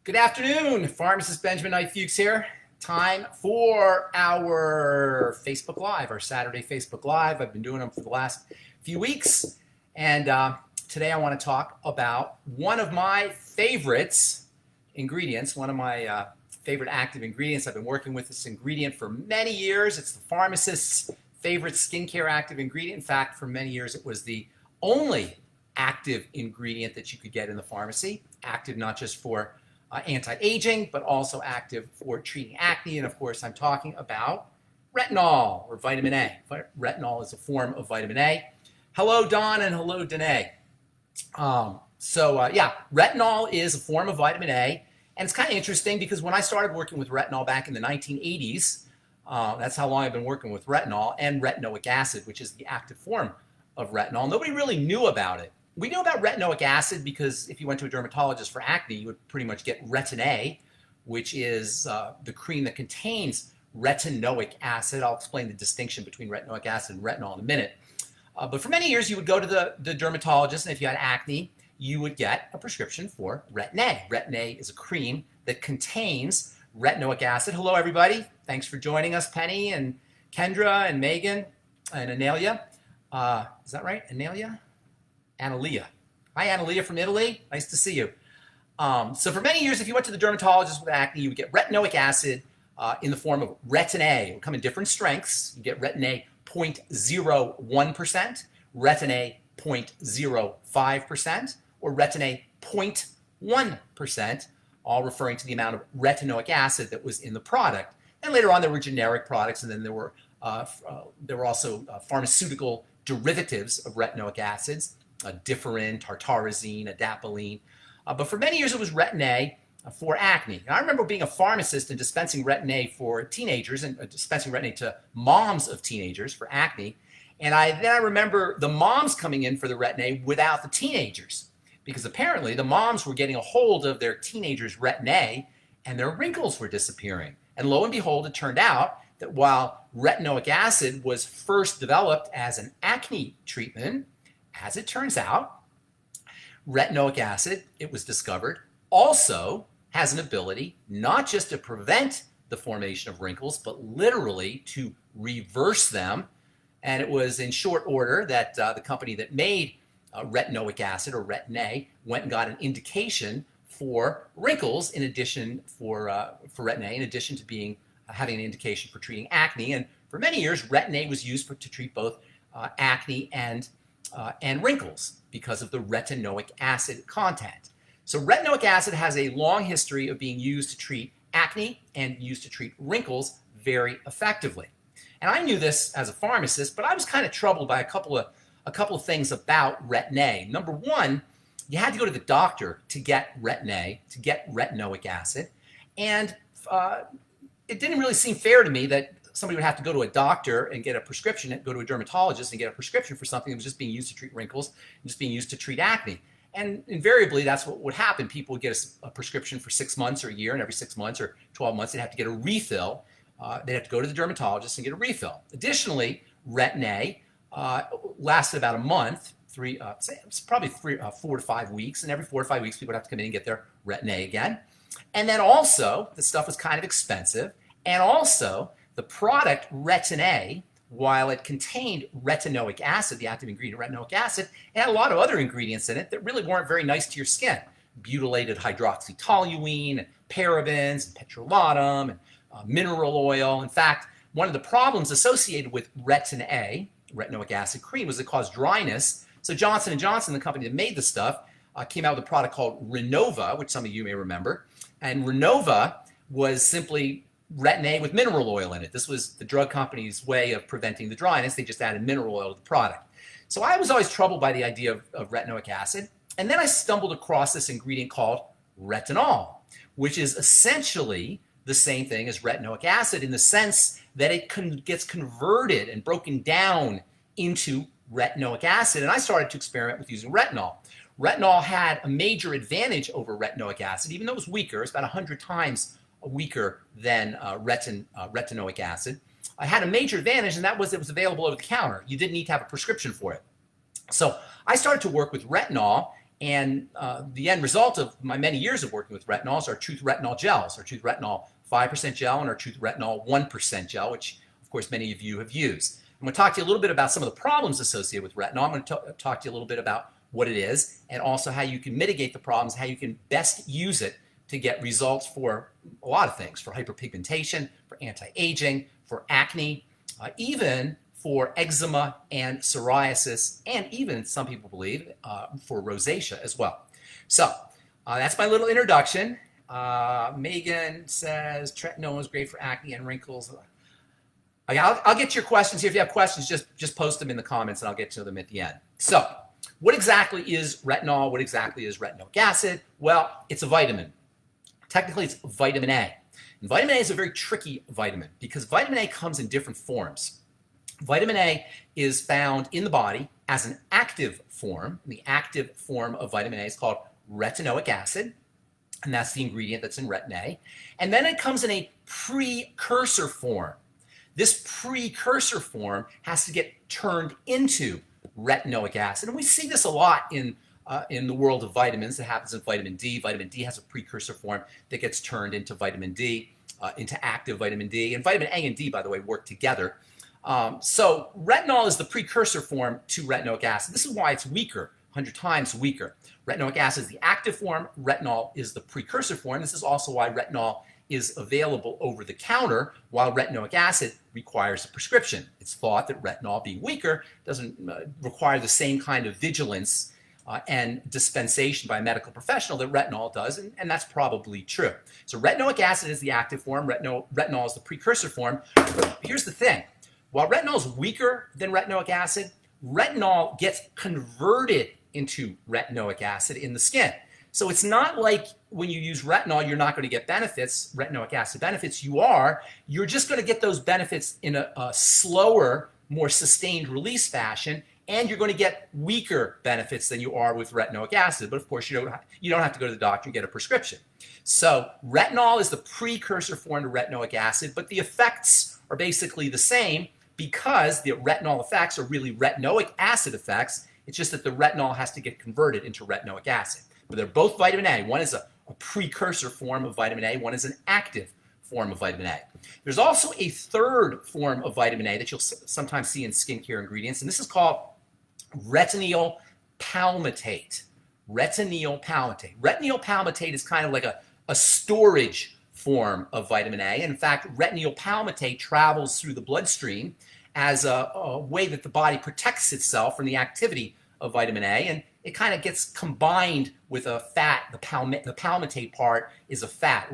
Good afternoon, pharmacist Benjamin Knight Fuchs here. Time for our Facebook Live, our Saturday Facebook Live. I've been doing them for the last few weeks, and today I want to talk about one of my favorites ingredients, one of my favorite active ingredients. I've been working with this ingredient for many years. It's the pharmacist's favorite skincare active ingredient. In fact, for many years it was the only active ingredient that you could get in the pharmacy. Active not just for anti-aging, but also active for treating acne. And of course, I'm talking about retinol or vitamin A. Retinol is a form of vitamin A. Hello, Don, and hello, Danae. Retinol is a form of vitamin A. And it's kind of interesting because when I started working with retinol back in the 1980s, that's how long I've been working with retinol and retinoic acid, which is the active form of retinol. Nobody really knew about it. We know about retinoic acid because if you went to a dermatologist for acne, you would pretty much get Retin A, which is the cream that contains retinoic acid. I'll explain the distinction between retinoic acid and retinol in a minute. But for many years, you would go to the dermatologist, and if you had acne, you would get a prescription for Retin A. Retin A is a cream that contains retinoic acid. Hello, everybody. Thanks for joining us, Penny and Kendra and Megan and Analia. Is that right? Analia. Hi, Analia from Italy. Nice to see you. So for many years, if you went to the dermatologist with acne, you would get retinoic acid in the form of Retin A. It would come in different strengths. You get Retin A 0.01%, Retin A 0.05%, or Retin A 0.1%, all referring to the amount of retinoic acid that was in the product. And later on, there were generic products, and then there were also pharmaceutical derivatives of retinoic acids, differin, tartarazine, adapalene. But for many years, it was Retin A for acne. And I remember being a pharmacist and dispensing Retin A for teenagers and dispensing Retin A to moms of teenagers for acne. And I remember the moms coming in for the Retin A without the teenagers, because apparently the moms were getting a hold of their teenagers' Retin A and their wrinkles were disappearing. And lo and behold, it turned out that while retinoic acid was first developed as an acne treatment, as it turns out, retinoic acid, it was discovered, also has an ability not just to prevent the formation of wrinkles, but literally to reverse them. And it was in short order that the company that made retinoic acid, or Retin A, went and got an indication for wrinkles in addition for Retin A, in addition to having an indication for treating acne. And for many years, Retin A was used to treat both acne and wrinkles because of the retinoic acid content. So retinoic acid has a long history of being used to treat acne and used to treat wrinkles very effectively. And I knew this as a pharmacist, but I was kind of troubled by a couple of things about Retin A. Number one, you had to go to the doctor to get Retin A, to get retinoic acid. And it didn't really seem fair to me that somebody would have to go to a doctor and get a prescription, and go to a dermatologist and get a prescription for something that was just being used to treat wrinkles and just being used to treat acne. And invariably, that's what would happen. People would get a prescription for 6 months or a year, and every 6 months or 12 months, they'd have to get a refill. They'd have to go to the dermatologist and get a refill. Additionally, Retin A lasted about a month, probably 4 to 5 weeks, and every 4 to 5 weeks, people would have to come in and get their Retin A again. And then also, the stuff was kind of expensive, and also, the product Retin A, while it contained retinoic acid, the active ingredient retinoic acid, it had a lot of other ingredients in it that really weren't very nice to your skin. Butylated hydroxytoluene, and parabens, and petrolatum, and mineral oil. In fact, one of the problems associated with Retin A, retinoic acid cream, was it caused dryness. So Johnson & Johnson, the company that made the stuff, came out with a product called Renova, which some of you may remember. And Renova was simply Retin A with mineral oil in it. This was the drug company's way of preventing the dryness. They just added mineral oil to the product. So I was always troubled by the idea of retinoic acid. And then I stumbled across this ingredient called retinol, which is essentially the same thing as retinoic acid in the sense that it gets converted and broken down into retinoic acid. And I started to experiment with using retinol. Retinol had a major advantage over retinoic acid, even though it was weaker. It's about 100 times weaker than retinoic acid. I had a major advantage, and that was it was available over the counter. You didn't need to have a prescription for it. So I started to work with retinol And the end result of my many years of working with retinols are Truth Retinol gels, our Truth Retinol 5% gel and our Truth Retinol 1% gel, which of course many of you have used. I'm going to talk to you a little bit about some of the problems associated with retinol. I'm going to talk to you a little bit about what it is and also how you can mitigate the problems, how you can best use it to get results for a lot of things, for hyperpigmentation, for anti-aging, for acne, even for eczema and psoriasis, and even, some people believe, for rosacea as well. So that's my little introduction. Megan says tretinoin is great for acne and wrinkles. I'll get to your questions here. If you have questions, just post them in the comments and I'll get to them at the end. So what exactly is retinol? What exactly is retinoic acid? Well, it's a vitamin. Technically, it's vitamin A. And vitamin A is a very tricky vitamin because vitamin A comes in different forms. Vitamin A is found in the body as an active form. The active form of vitamin A is called retinoic acid, and that's the ingredient that's in Retin A. And then it comes in a precursor form. This precursor form has to get turned into retinoic acid. And we see this a lot in the world of vitamins. It happens in vitamin D. Vitamin D has a precursor form that gets turned into vitamin D, into active vitamin D. And vitamin A and D, by the way, work together. So retinol is the precursor form to retinoic acid. This is why it's weaker, 100 times weaker. Retinoic acid is the active form. Retinol is the precursor form. This is also why retinol is available over the counter, while retinoic acid requires a prescription. It's thought that retinol, being weaker, doesn't require the same kind of vigilance and dispensation by a medical professional that retinol does, and that's probably true. So retinoic acid is the active form, retinol is the precursor form. But here's the thing. While retinol is weaker than retinoic acid, retinol gets converted into retinoic acid in the skin. So it's not like when you use retinol, you're not going to get benefits, retinoic acid benefits. You're just going to get those benefits in a slower, more sustained release fashion, and you're going to get weaker benefits than you are with retinoic acid. But of course, you don't have to go to the doctor and get a prescription. So retinol is the precursor form to retinoic acid, but the effects are basically the same because the retinol effects are really retinoic acid effects. It's just that the retinol has to get converted into retinoic acid. But they're both vitamin A. One is a precursor form of vitamin A. One is an active form of vitamin A. There's also a third form of vitamin A that you'll sometimes see in skincare ingredients, and this is called retinol palmitate. Retinol palmitate. Retinol palmitate is kind of like a storage form of vitamin A. And in fact, retinol palmitate travels through the bloodstream as a way that the body protects itself from the activity of vitamin A, and it kind of gets combined with a fat. The palmitate part is a fat.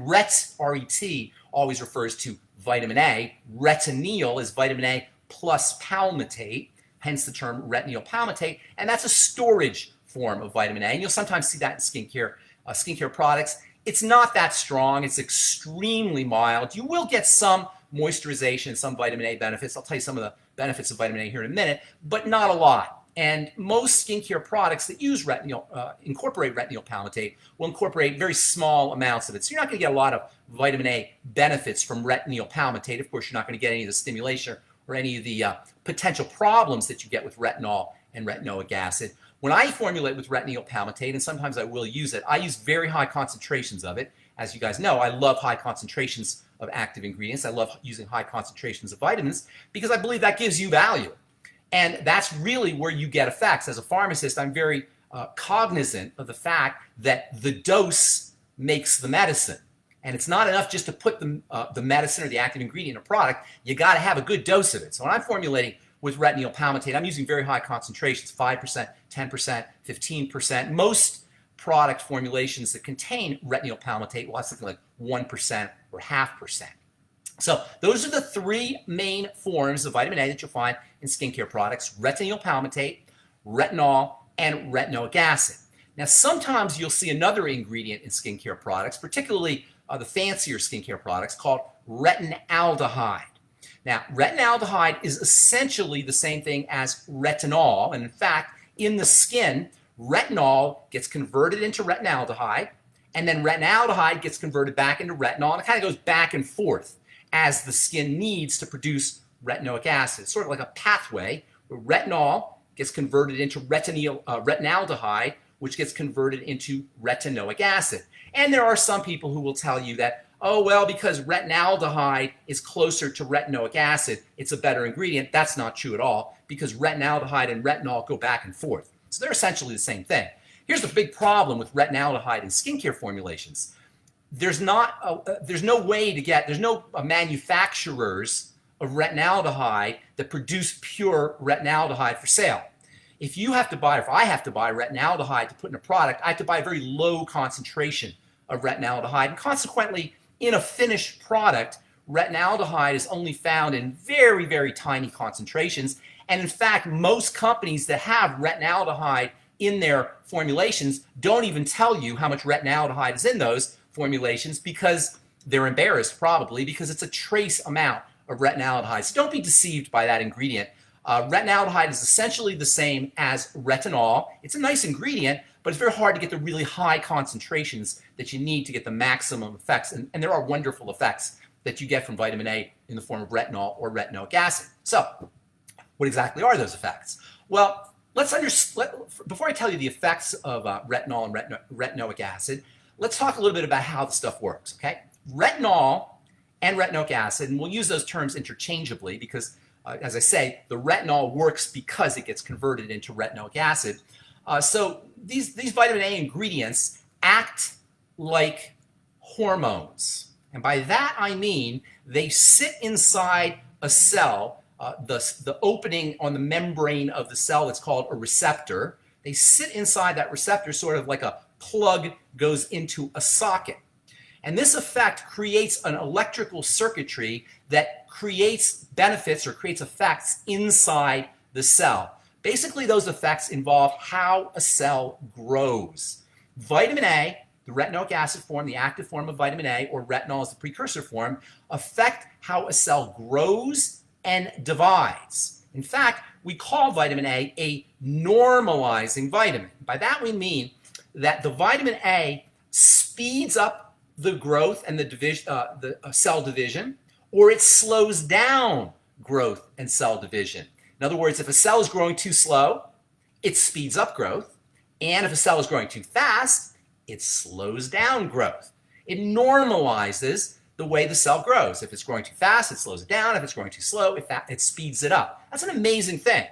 R-E-T, always refers to vitamin A. Retinol is vitamin A plus palmitate, hence the term retinol palmitate, and that's a storage form of vitamin A. And you'll sometimes see that in skincare products. It's not that strong. It's extremely mild. You will get some moisturization, some vitamin A benefits. I'll tell you some of the benefits of vitamin A here in a minute, but not a lot. And most skincare products that use incorporate retinol palmitate will incorporate very small amounts of it. So you're not going to get a lot of vitamin A benefits from retinol palmitate. Of course, you're not going to get any of the stimulation or any of the potential problems that you get with retinol and retinoic acid. When I formulate with retinol palmitate, and sometimes I will use it, I use very high concentrations of it. As you guys know, I love high concentrations of active ingredients. I love using high concentrations of vitamins because I believe that gives you value. And that's really where you get effects. As a pharmacist, I'm very cognizant of the fact that the dose makes the medicine. And it's not enough just to put the medicine or the active ingredient in a product. You got to have a good dose of it. So when I'm formulating with retinol palmitate, I'm using very high concentrations, 5%, 10%, 15%. Most product formulations that contain retinol palmitate will have something like 1% or 0.5%. So those are the three main forms of vitamin A that you'll find in skincare products: retinol palmitate, retinol, and retinoic acid. Now, sometimes you'll see another ingredient in skincare products, particularly the fancier skincare products, called retinaldehyde. Now, retinaldehyde is essentially the same thing as retinol, and in fact, in the skin, retinol gets converted into retinaldehyde, and then retinaldehyde gets converted back into retinol, and it kind of goes back and forth as the skin needs to produce retinoic acid. It's sort of like a pathway where retinol gets converted into retinaldehyde, which gets converted into retinoic acid. And there are some people who will tell you that, oh, well, because retinaldehyde is closer to retinoic acid, it's a better ingredient. That's not true at all, because retinaldehyde and retinol go back and forth. So they're essentially the same thing. Here's the big problem with retinaldehyde in skincare formulations. There's no manufacturers of retinaldehyde that produce pure retinaldehyde for sale. If you have to buy, or if I have to buy retinaldehyde to put in a product, I have to buy a very low concentration of retinaldehyde, and consequently, in a finished product, retinaldehyde is only found in very, very tiny concentrations. And in fact, most companies that have retinaldehyde in their formulations don't even tell you how much retinaldehyde is in those formulations, because they're embarrassed, probably, because it's a trace amount of retinaldehyde. So don't be deceived by that ingredient. Retinaldehyde is essentially the same as retinol. It's a nice ingredient, but it's very hard to get the really high concentrations that you need to get the maximum effects. And there are wonderful effects that you get from vitamin A in the form of retinol or retinoic acid. So what exactly are those effects? Well, before I tell you the effects of retinol and retinoic acid, let's talk a little bit about how the stuff works, okay? Retinol and retinoic acid, and we'll use those terms interchangeably because, as I say, the retinol works because it gets converted into retinoic acid. So these vitamin A ingredients act like hormones. And by that I mean they sit inside a cell, the opening on the membrane of the cell that's called a receptor. They sit inside that receptor sort of like a plug goes into a socket. And this effect creates an electrical circuitry that creates benefits or creates effects inside the cell. Basically, those effects involve how a cell grows. Vitamin A, the retinoic acid form, the active form of vitamin A, or retinol is the precursor form, affect how a cell grows and divides. In fact, we call vitamin A normalizing vitamin. By that we mean that the vitamin A speeds up the growth and the cell division, or it slows down growth and cell division. In other words, if a cell is growing too slow, it speeds up growth, and if a cell is growing too fast, it slows down growth. It normalizes the way the cell grows. If it's growing too fast, it slows it down. If it's growing too slow, it speeds it up. That's an amazing thing.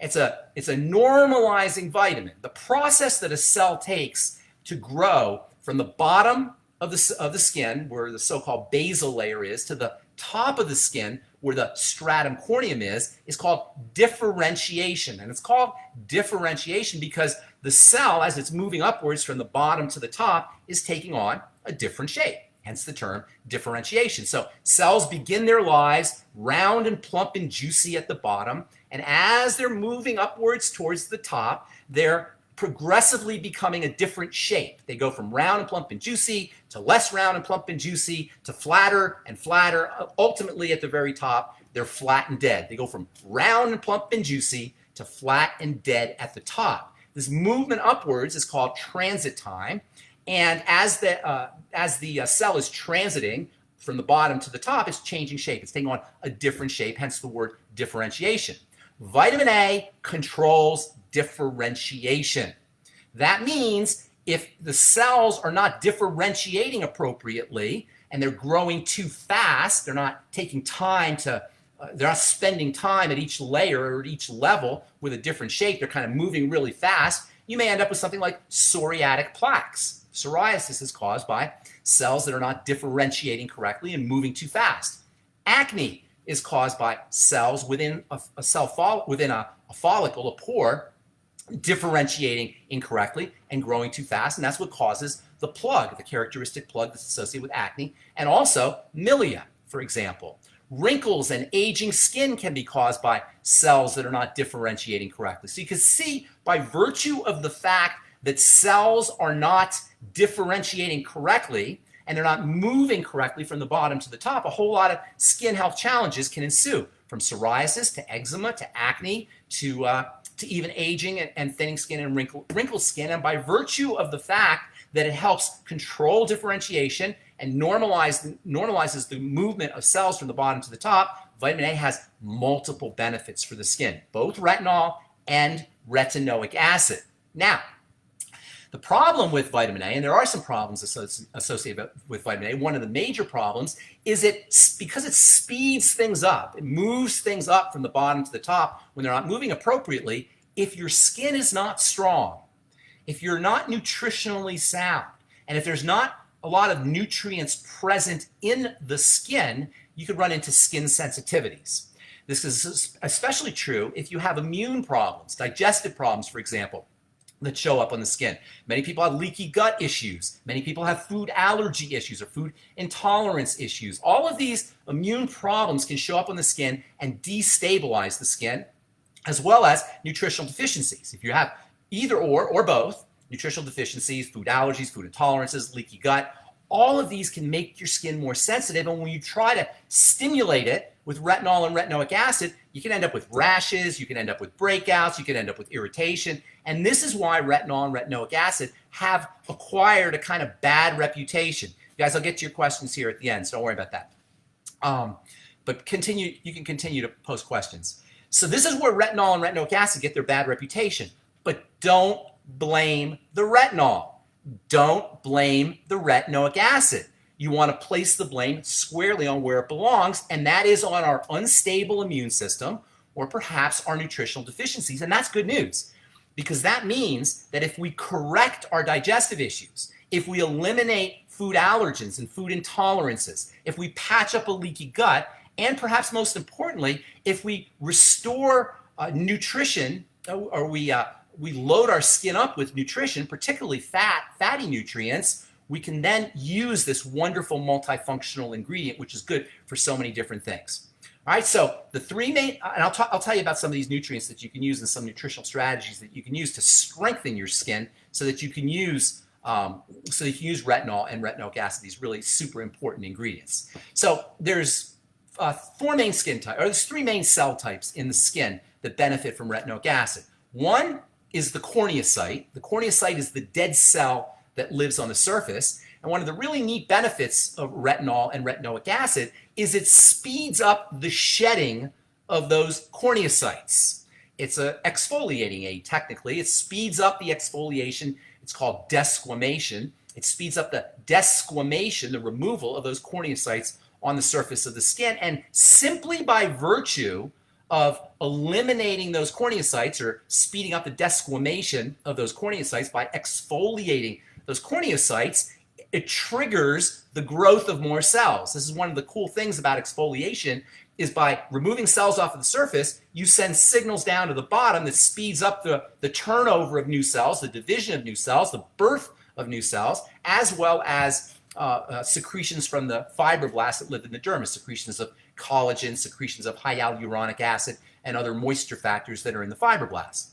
It's a normalizing vitamin. The process that a cell takes to grow from the bottom of the skin, where the so-called basal layer is, to the top of the skin, where the stratum corneum is called differentiation. And it's called differentiation because the cell, as it's moving upwards from the bottom to the top, is taking on a different shape. Hence the term differentiation. So cells begin their lives round and plump and juicy at the bottom, and as they're moving upwards towards the top, they're progressively becoming a different shape. They go from round and plump and juicy to less round and plump and juicy to flatter and flatter. Ultimately, at the very top, they're flat and dead. They go from round and plump and juicy to flat and dead at the top. This movement upwards is called transit time, and as the cell is transiting from the bottom to the top, it's changing shape. It's taking on a different shape, hence the word differentiation. Vitamin A controls differentiation. That means if the cells are not differentiating appropriately and they're growing too fast, they're not taking time to, they're not spending time at each layer or at each level with a different shape, they're kind of moving really fast, you may end up with something like psoriatic plaques. Psoriasis is caused by cells that are not differentiating correctly and moving too fast. Acne is caused by cells within a follicle, a pore, differentiating incorrectly and growing too fast, and that's what causes the plug, the characteristic plug that's associated with acne, and also milia, for example. Wrinkles and aging skin can be caused by cells that are not differentiating correctly. So you can see, by virtue of the fact that cells are not differentiating correctly and they're not moving correctly from the bottom to the top, a whole lot of skin health challenges can ensue, from psoriasis to eczema to acne to even aging and thinning skin and wrinkled skin. And by virtue of the fact that it helps control differentiation and normalizes the movement of cells from the bottom to the top, vitamin A has multiple benefits for the skin, both retinol and retinoic acid. Now, The problem with vitamin A, and there are some problems associated with vitamin A, one of the major problems is because it speeds things up, it moves things up from the bottom to the top when they're not moving appropriately. If your skin is not strong, if you're not nutritionally sound, and if there's not a lot of nutrients present in the skin, you could run into skin sensitivities. This is especially true if you have immune problems, digestive problems, for example, that show up on the skin. Many people have leaky gut issues. Many people have food allergy issues or food intolerance issues. All of these immune problems can show up on the skin and destabilize the skin, as well as nutritional deficiencies. If you have either or both, nutritional deficiencies, food allergies, food intolerances, leaky gut, all of these can make your skin more sensitive. And when you try to stimulate it with retinol and retinoic acid, you can end up with rashes, you can end up with breakouts, you can end up with irritation. And this is why retinol and retinoic acid have acquired a kind of bad reputation. You guys, I'll get to your questions here at the end, so don't worry about that. But you can continue to post questions. So this is where retinol and retinoic acid get their bad reputation. But don't blame the retinol. Don't blame the retinoic acid. You want to place the blame squarely on where it belongs, and that is on our unstable immune system or perhaps our nutritional deficiencies. And that's good news, because that means that if we correct our digestive issues, if we eliminate food allergens and food intolerances, if we patch up a leaky gut, and perhaps most importantly, if we restore nutrition, or we load our skin up with nutrition, particularly fatty nutrients, we can then use this wonderful multifunctional ingredient, which is good for so many different things. All right, so the three main, and I'll tell you about some of these nutrients that you can use and some nutritional strategies that you can use to strengthen your skin so that you can use retinol and retinoic acid, these really super important ingredients. So there's there's three main cell types in the skin that benefit from retinoic acid. One is the corneocyte. The corneocyte is the dead cell that lives on the surface. And one of the really neat benefits of retinol and retinoic acid is it speeds up the shedding of those corneocytes. It's an exfoliating aid, technically. It speeds up the exfoliation. It's called desquamation. It speeds up the desquamation, the removal of those corneocytes on the surface of the skin. And simply by virtue of eliminating those corneocytes or speeding up the desquamation of those corneocytes by exfoliating those corneocytes, it triggers the growth of more cells. This is one of the cool things about exfoliation, is by removing cells off of the surface, you send signals down to the bottom that speeds up the turnover of new cells, the division of new cells, the birth of new cells, as well as secretions from the fibroblasts that live in the dermis, secretions of collagen, secretions of hyaluronic acid, and other moisture factors that are in the fibroblasts.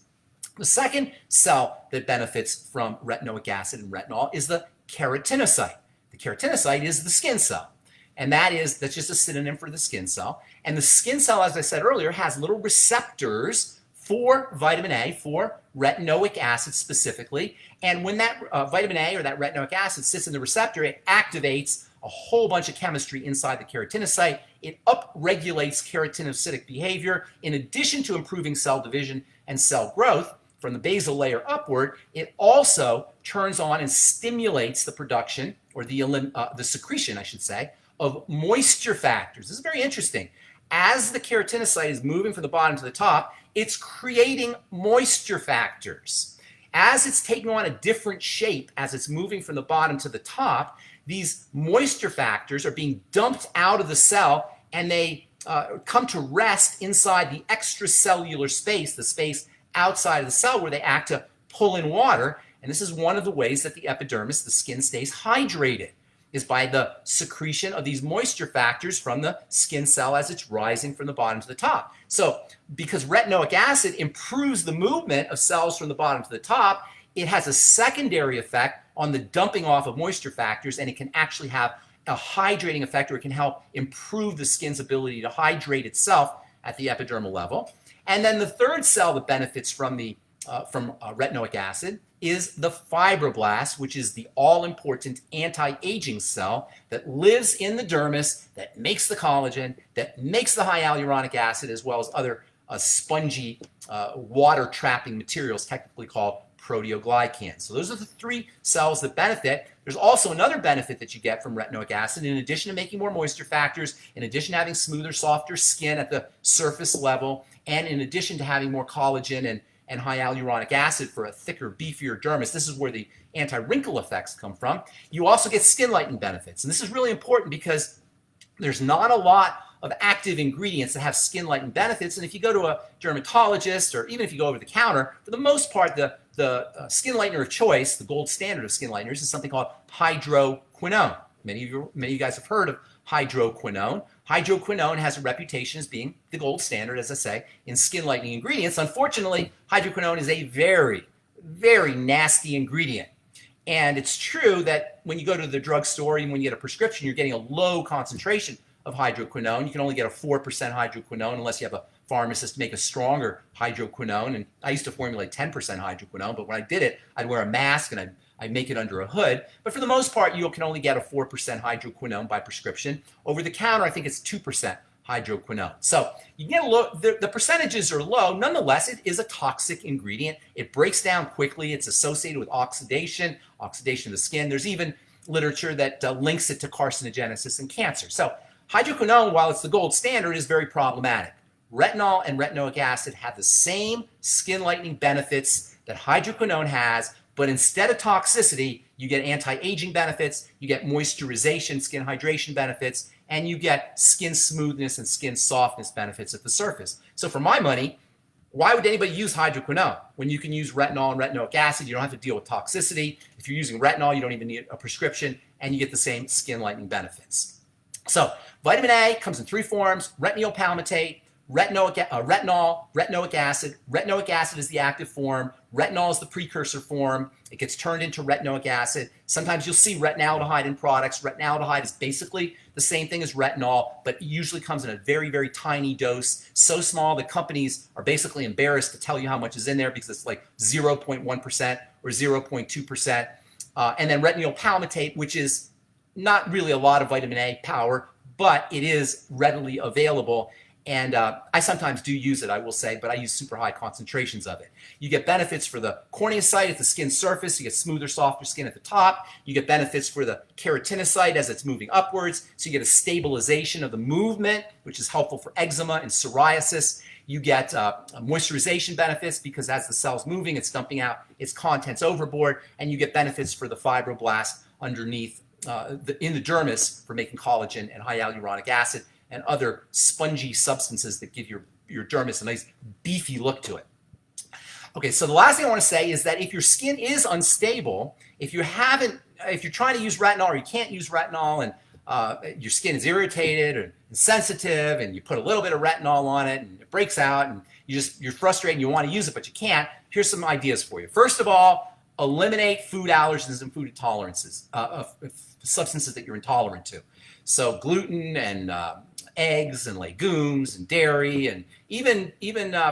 The second cell that benefits from retinoic acid and retinol is the keratinocyte. The keratinocyte is the skin cell, and that's just a synonym for the skin cell. And the skin cell, as I said earlier, has little receptors for vitamin A, for retinoic acid specifically. And when that vitamin A or that retinoic acid sits in the receptor, it activates a whole bunch of chemistry inside the keratinocyte. It upregulates keratinocytic behavior. In addition to improving cell division and cell growth from the basal layer upward, it also turns on and stimulates the production, or the secretion, I should say, of moisture factors. This is very interesting. As the keratinocyte is moving from the bottom to the top, it's creating moisture factors. As it's taking on a different shape, as it's moving from the bottom to the top, these moisture factors are being dumped out of the cell, and they come to rest inside the extracellular space, the space outside of the cell, where they act to pull in water. And this is one of the ways that the epidermis, the skin, stays hydrated, is by the secretion of these moisture factors from the skin cell as it's rising from the bottom to the top. So because retinoic acid improves the movement of cells from the bottom to the top, it has a secondary effect on the dumping off of moisture factors, and it can actually have a hydrating effect, or it can help improve the skin's ability to hydrate itself at the epidermal level. And then the third cell that benefits from retinoic acid is the fibroblast, which is the all-important anti-aging cell that lives in the dermis, that makes the collagen, that makes the hyaluronic acid, as well as other spongy water-trapping materials, technically called proteoglycans. So those are the three cells that benefit. There's also another benefit that you get from retinoic acid. In addition to making more moisture factors, in addition to having smoother, softer skin at the surface level, and in addition to having more collagen and hyaluronic acid for a thicker, beefier dermis, this is where the anti-wrinkle effects come from, you also get skin lightening benefits. And this is really important because there's not a lot of active ingredients that have skin lightening benefits. And if you go to a dermatologist, or even if you go over the counter, for the most part, the skin lightener of choice, the gold standard of skin lighteners, is something called hydroquinone. Many of you guys have heard of hydroquinone. Hydroquinone has a reputation as being the gold standard, as I say, in skin lightening ingredients. Unfortunately, hydroquinone is a very, very nasty ingredient. And it's true that when you go to the drugstore, even when you get a prescription, you're getting a low concentration of hydroquinone. You can only get a 4% hydroquinone unless you have a pharmacist make a stronger hydroquinone. And I used to formulate 10% hydroquinone, but when I did it, I'd wear a mask and I'd make it under a hood. But for the most part, you can only get a 4% hydroquinone by prescription. Over the counter, I think it's 2% hydroquinone. So you get a low, the percentages are low. Nonetheless, it is a toxic ingredient. It breaks down quickly. It's associated with oxidation of the skin. There's even literature that links it to carcinogenesis and cancer. So hydroquinone, while it's the gold standard, is very problematic. Retinol and retinoic acid have the same skin lightening benefits that hydroquinone has, but instead of toxicity, you get anti-aging benefits, you get moisturization, skin hydration benefits, and you get skin smoothness and skin softness benefits at the surface. So for my money, why would anybody use hydroquinone when you can use retinol and retinoic acid? You don't have to deal with toxicity. If you're using retinol, you don't even need a prescription, and you get the same skin lightening benefits. So vitamin A comes in three forms: retinol palmitate, retinol, retinoic acid. Retinoic acid is the active form. Retinol is the precursor form. It gets turned into retinoic acid. Sometimes you'll see retinaldehyde in products. Retinaldehyde is basically the same thing as retinol, but it usually comes in a very, very tiny dose, so small that companies are basically embarrassed to tell you how much is in there because it's like 0.1% or 0.2%. And then retinol palmitate, which is not really a lot of vitamin A power, but it is readily available. And I sometimes do use it, I will say, but I use super high concentrations of it. You get benefits for the corneocyte at the skin surface. You get smoother, softer skin at the top. You get benefits for the keratinocyte as it's moving upwards. So you get a stabilization of the movement, which is helpful for eczema and psoriasis. You get moisturization benefits because as the cell's moving, it's dumping out its contents overboard. And you get benefits for the fibroblast underneath in the dermis for making collagen and hyaluronic acid and other spongy substances that give your dermis a nice beefy look to it. Okay, so the last thing I want to say is that if your skin is unstable, if you're trying to use retinol or you can't use retinol and your skin is irritated or sensitive and you put a little bit of retinol on it and it breaks out and you're frustrated and you want to use it but you can't, here's some ideas for you. First of all, eliminate food allergens and food intolerances, substances that you're intolerant to. So gluten and eggs and legumes and dairy and even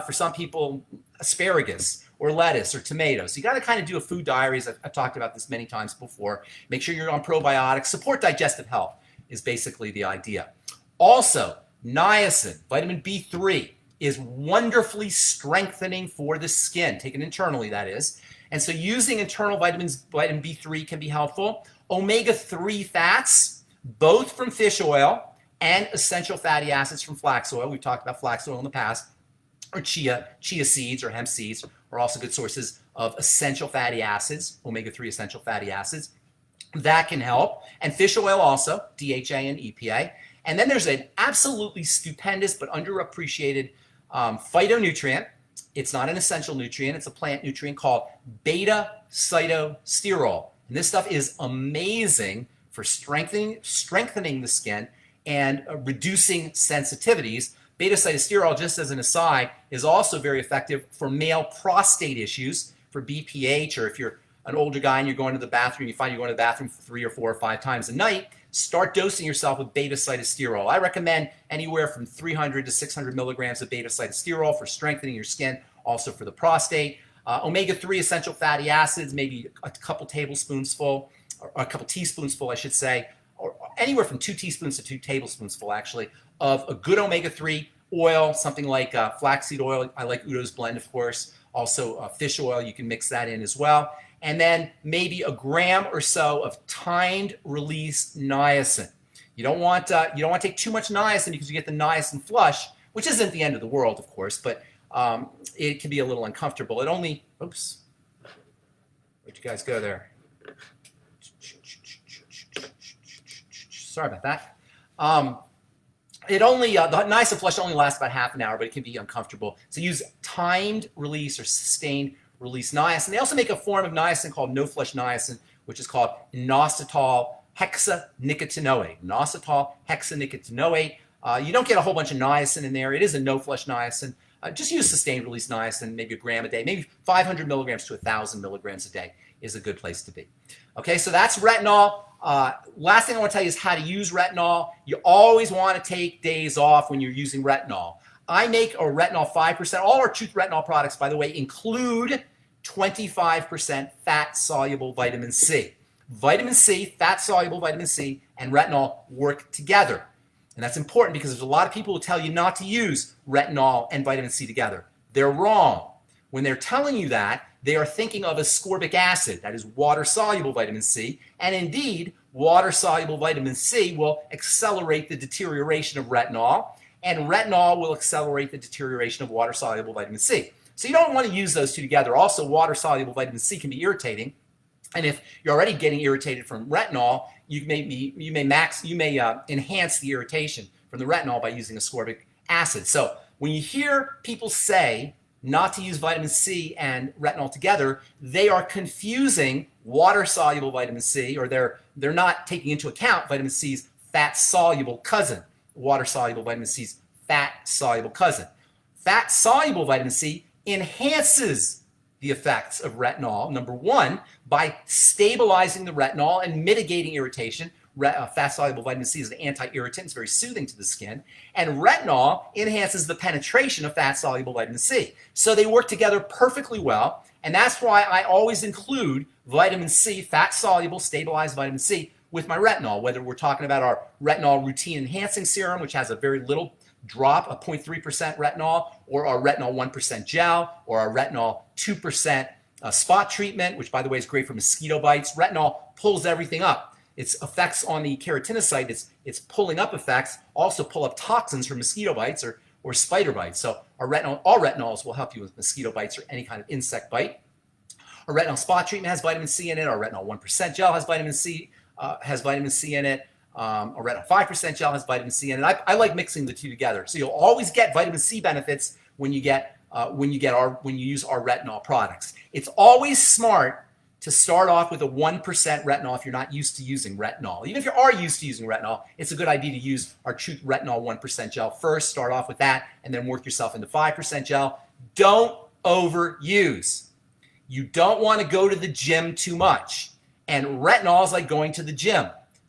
for some people, asparagus or lettuce or tomatoes. You got to kind of do a food diary, as I've talked about this many times before. Make sure you're on probiotics. Support digestive health is basically the idea. Also, niacin, vitamin B3, is wonderfully strengthening for the skin, taken internally that is. And so using internal vitamin B3 can be helpful. Omega-3 fats, both from fish oil and essential fatty acids from flax oil. We've talked about flax oil in the past. Or chia seeds or hemp seeds are also good sources of essential fatty acids, omega-3 essential fatty acids. That can help. And fish oil also, DHA and EPA. And then there's an absolutely stupendous but underappreciated phytonutrient. It's not an essential nutrient. It's a plant nutrient called beta-cytosterol. And this stuff is amazing for strengthening the skin and reducing sensitivities. Beta-cytosterol, just as an aside, is also very effective for male prostate issues, for BPH, or if you're an older guy and you're going to the bathroom, you find you're going to the bathroom 3 or 4 or 5 times a night, start dosing yourself with beta-cytosterol. I recommend anywhere from 300 to 600 milligrams of beta-cytosterol for strengthening your skin, also for the prostate. Omega-3 essential fatty acids, maybe a couple tablespoonsful, or a couple teaspoonsful, I should say, or anywhere from 2 teaspoons to 2 tablespoonsful, actually, of a good omega-3 oil, something like flaxseed oil. I like Udo's Blend, of course. Also fish oil, you can mix that in as well. And then maybe a gram or so of timed release niacin. You don't want to take too much niacin because you get the niacin flush, which isn't the end of the world, of course, but it can be a little uncomfortable. It only, oops, where'd you guys go there? Sorry about that. The niacin flush only lasts about half an hour, but it can be uncomfortable. So use timed release or sustained release niacin. They also make a form of niacin called no-flush niacin, which is called inositol hexanicotinoate. Inositol hexanicotinoate. You don't get a whole bunch of niacin in there. It is a no-flush niacin. Just use sustained release niacin, maybe a gram a day, maybe 500 milligrams to 1,000 milligrams a day is a good place to be. Okay, so that's retinol. Last thing I want to tell you is how to use retinol. You always want to take days off when you're using retinol. I make a retinol 5%. All our Truth Retinol products, by the way, include 25% fat-soluble vitamin C. Vitamin C, fat-soluble vitamin C, and retinol work together. And that's important because there's a lot of people who tell you not to use retinol and vitamin C together. They're wrong. When they're telling you that, they are thinking of ascorbic acid, that is water-soluble vitamin C, and indeed, water-soluble vitamin C will accelerate the deterioration of retinol, and retinol will accelerate the deterioration of water-soluble vitamin C. So you don't want to use those two together. Also, water-soluble vitamin C can be irritating, and if you're already getting irritated from retinol, you may enhance the irritation from the retinol by using ascorbic acid. So when you hear people say not to use vitamin C and retinol together, they are confusing water-soluble vitamin C, or they're not taking into account vitamin C's fat-soluble cousin, water-soluble vitamin C's fat-soluble cousin. Fat-soluble vitamin C enhances the effects of retinol, number one, by stabilizing the retinol and mitigating irritation. Fat-soluble vitamin C is an anti-irritant. It's very soothing to the skin. And retinol enhances the penetration of fat-soluble vitamin C. So they work together perfectly well. And that's why I always include vitamin C, fat-soluble, stabilized vitamin C, with my retinol, whether we're talking about our retinol routine enhancing serum, which has a very little drop of 0.3% retinol, or our retinol 1% gel, or our retinol 2% spot treatment, which, by the way, is great for mosquito bites. Retinol pulls everything up. Its effects on the keratinocyte, its pulling up effects also pull up toxins from mosquito bites or spider bites. So all retinols will help you with mosquito bites or any kind of insect bite. Our retinol spot treatment has vitamin C in it. Our retinol 1% gel has vitamin C in it. Our retinol 5% gel has vitamin C in it. I like mixing the two together. So you'll always get vitamin C benefits when you use our retinol products. It's always smart to start off with a 1% retinol if you're not used to using retinol. Even if you are used to using retinol, it's a good idea to use our Truth Retinol 1% gel first. Start off with that and then work yourself into 5% gel. Don't overuse. You don't want to go to the gym too much. And retinol is like going to the gym,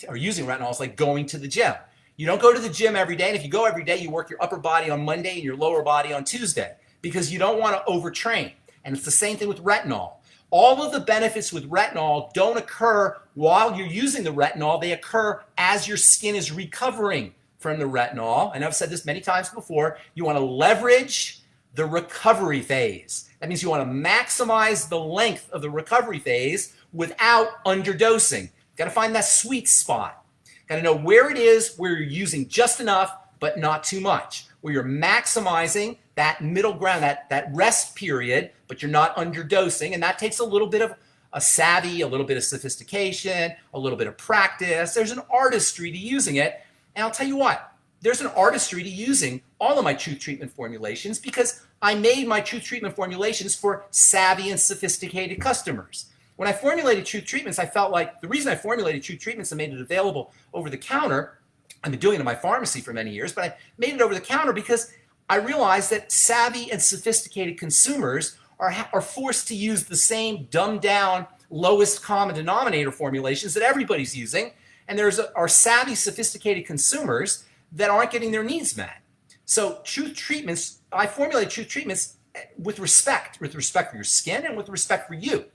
or using retinol is like going to the gym. You don't go to the gym every day, and if you go every day, you work your upper body on Monday and your lower body on Tuesday because you don't want to overtrain. And it's the same thing with retinol. All of the benefits with retinol don't occur while you're using the retinol. They occur as your skin is recovering from the retinol. And I've said this many times before. You want to leverage the recovery phase. That means you want to maximize the length of the recovery phase without underdosing. Got to find that sweet spot. Got to know where it is, where you're using just enough, but not too much. Where you're maximizing that middle ground, that rest period, but you're not underdosing. And that takes a little bit of a savvy, a little bit of sophistication, a little bit of practice. There's an artistry to using it. And I'll tell you what, there's an artistry to using all of my Truth Treatment formulations because I made my Truth Treatment formulations for savvy and sophisticated customers. When I formulated Truth Treatments, I felt like the reason I formulated Truth Treatments and made it available over the counter, I've been doing it in my pharmacy for many years, but I made it over the counter because I realized that savvy and sophisticated consumers are forced to use the same dumbed down, lowest common denominator formulations that everybody's using. And are savvy, sophisticated consumers that aren't getting their needs met. So Truth Treatments, I formulate Truth Treatments with respect for your skin and with respect for you.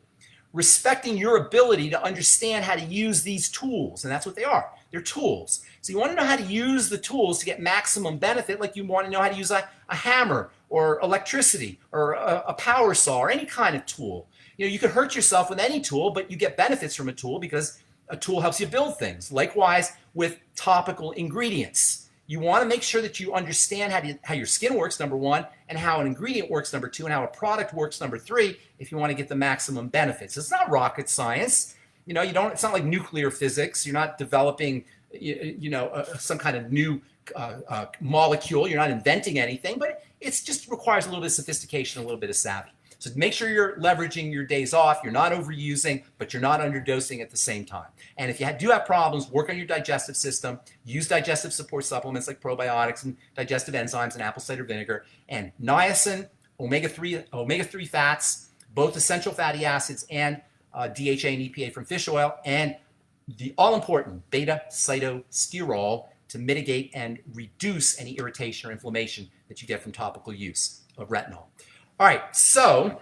Respecting your ability to understand how to use these tools, and that's what they are. They're tools. So you want to know how to use the tools to get maximum benefit, like you want to know how to use a hammer or electricity or a power saw or any kind of tool. You could hurt yourself with any tool, but you get benefits from a tool because a tool helps you build things. Likewise with topical ingredients. You want to make sure that you understand how your skin works, number one, and how an ingredient works, number two, and how a product works, number three, if you want to get the maximum benefits. It's not rocket science. It's not like nuclear physics. You're not developing, some kind of new molecule. You're not inventing anything, but it just requires a little bit of sophistication, a little bit of savvy. So make sure you're leveraging your days off. You're not overusing, but you're not underdosing at the same time. And if you do have problems, work on your digestive system. Use digestive support supplements like probiotics and digestive enzymes and apple cider vinegar. And niacin, omega-3 fats, both essential fatty acids and DHA and EPA from fish oil, and the all-important beta-cytosterol to mitigate and reduce any irritation or inflammation that you get from topical use of retinol. All right, so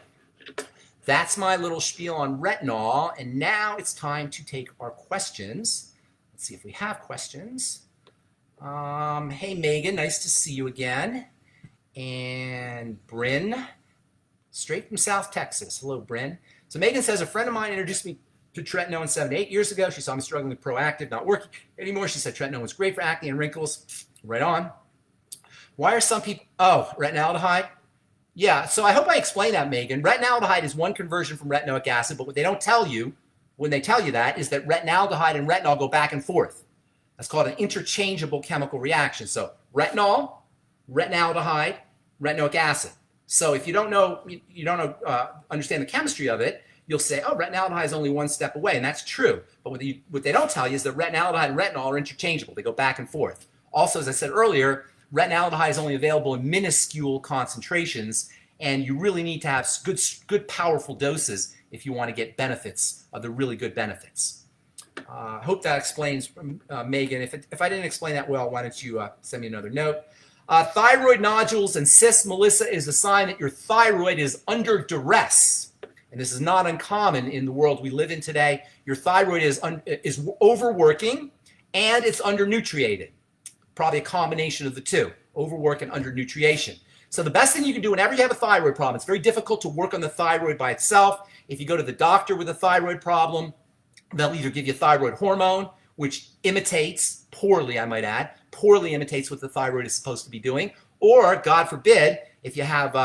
that's my little spiel on retinol, and now it's time to take our questions. Let's see if we have questions. Hey, Megan, nice to see you again. And Bryn, straight from South Texas. Hello, Bryn. So Megan says, a friend of mine introduced me to tretinoin 7 to 8 years ago. She saw me struggling with Proactive, not working anymore. She said tretinoin was great for acne and wrinkles. Right on. Why are some people, retinaldehyde? Yeah, so I hope I explained that, Megan. Retinaldehyde is one conversion from retinoic acid, but what they don't tell you when they tell you that is that retinaldehyde and retinol go back and forth. That's called an interchangeable chemical reaction. So retinol, retinaldehyde, retinoic acid. So if you don't understand the chemistry of it, you'll say, oh, retinaldehyde is only one step away, and that's true. But what they don't tell you is that retinaldehyde and retinol are interchangeable. They go back and forth. Also, as I said earlier, retinaldehyde is only available in minuscule concentrations, and you really need to have good powerful doses if you want to get benefits of the really good benefits. I hope that explains, Megan. If I didn't explain that well, why don't you send me another note? Thyroid nodules and cysts, Melissa, is a sign that your thyroid is under duress. And this is not uncommon in the world we live in today. Your thyroid is overworking and it's undernutriated. Probably a combination of the two, overwork and undernutrition. So the best thing you can do whenever you have a thyroid problem, it's very difficult to work on the thyroid by itself. If you go to the doctor with a thyroid problem, they'll either give you thyroid hormone, which imitates, poorly I might add, poorly imitates what the thyroid is supposed to be doing, or God forbid, if you have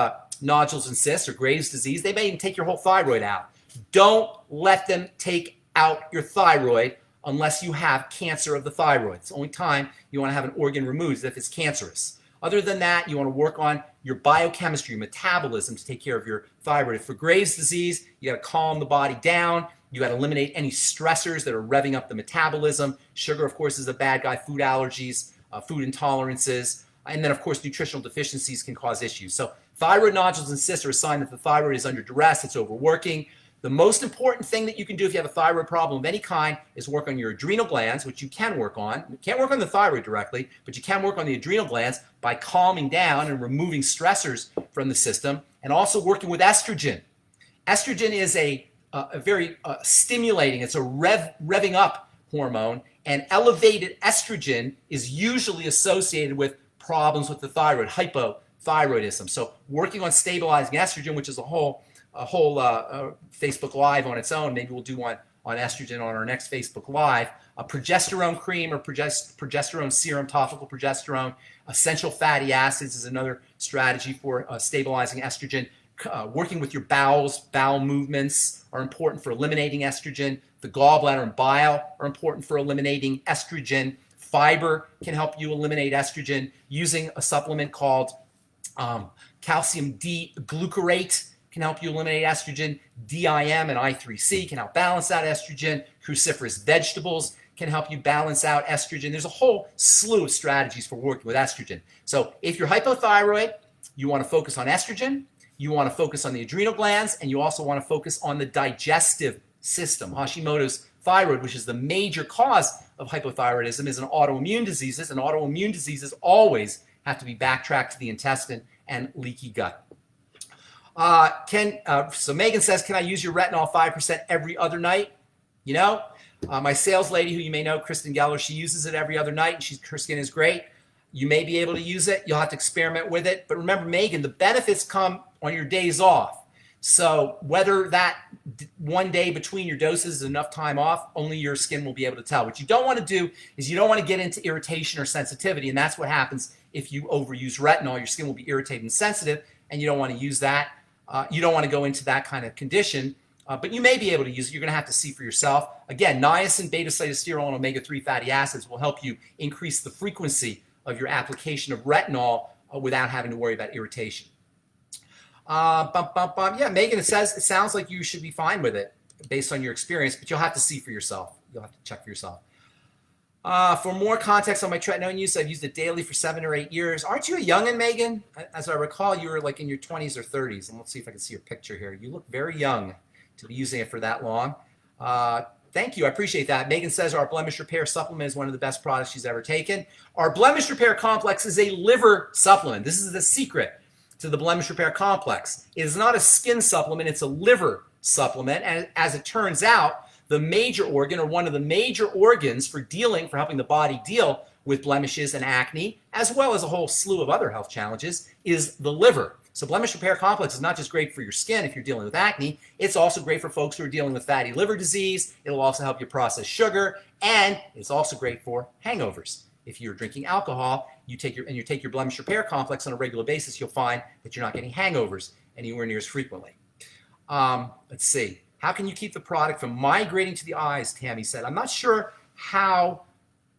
nodules and cysts or Graves' disease, they may even take your whole thyroid out. Don't let them take out your thyroid unless you have cancer of the thyroid. It's the only time you want to have an organ removed is if it's cancerous. Other than that, you want to work on your biochemistry, your metabolism to take care of your thyroid. For Graves' disease, you got to calm the body down. You got to eliminate any stressors that are revving up the metabolism. Sugar, of course, is a bad guy. Food allergies, food intolerances, and then, of course, nutritional deficiencies can cause issues. So thyroid nodules and cysts are a sign that the thyroid is under duress, it's overworking. The most important thing that you can do if you have a thyroid problem of any kind is work on your adrenal glands, which you can work on. You can't work on the thyroid directly, but you can work on the adrenal glands by calming down and removing stressors from the system, and also working with estrogen. Estrogen is a very stimulating, it's a revving up hormone, and elevated estrogen is usually associated with problems with the thyroid, hypothyroidism. So working on stabilizing estrogen, which is a whole Facebook Live on its own. Maybe we'll do one on estrogen on our next Facebook Live. A progesterone cream or progesterone serum, topical progesterone. Essential fatty acids is another strategy for stabilizing estrogen. Working with your bowels, bowel movements are important for eliminating estrogen. The gallbladder and bile are important for eliminating estrogen. Fiber can help you eliminate estrogen. Using a supplement called calcium D-glucarate can help you eliminate estrogen. DIM and I3C can help balance out estrogen. Cruciferous vegetables can help you balance out estrogen. There's a whole slew of strategies for working with estrogen. So if you're hypothyroid, you want to focus on estrogen, you want to focus on the adrenal glands, and you also want to focus on the digestive system. Hashimoto's thyroid, which is the major cause of hypothyroidism, is an autoimmune diseases, and autoimmune diseases always have to be backtracked to the intestine and leaky gut. So Megan says, can I use your retinol 5% every other night? My sales lady, who you may know, Kristen Geller, she uses it every other night, and her skin is great. You may be able to use it. You'll have to experiment with it. But remember, Megan, the benefits come on your days off. So whether that one day between your doses is enough time off, only your skin will be able to tell. What you don't want to do is you don't want to get into irritation or sensitivity, and that's what happens if you overuse retinol. Your skin will be irritated and sensitive, and you don't want to use that. You don't want to go into that kind of condition, but you may be able to use it. You're going to have to see for yourself. Again, niacin, beta-cytosterol, and omega-3 fatty acids will help you increase the frequency of your application of retinol without having to worry about irritation. Yeah, Megan, it sounds like you should be fine with it based on your experience, but you'll have to see for yourself. You'll have to check for yourself. For more context on my tretinoin use, I've used it daily for 7 or 8 years. Aren't you a youngin', Megan? As I recall, you were like in your 20s or 30s. And let's see if I can see your picture here. You look very young to be using it for that long. Thank you. I appreciate that. Megan says our blemish repair supplement is one of the best products she's ever taken. Our blemish repair complex is a liver supplement. This is the secret to the blemish repair complex. It is not a skin supplement. It's a liver supplement. And as it turns out, the major organ, or one of the major organs for helping the body deal with blemishes and acne, as well as a whole slew of other health challenges, is the liver. So blemish repair complex is not just great for your skin if you're dealing with acne, it's also great for folks who are dealing with fatty liver disease. It'll also help you process sugar, and it's also great for hangovers. If you're drinking alcohol, you take your blemish repair complex on a regular basis, you'll find that you're not getting hangovers anywhere near as frequently. Let's see. How can you keep the product from migrating to the eyes, Tammy said. I'm not sure how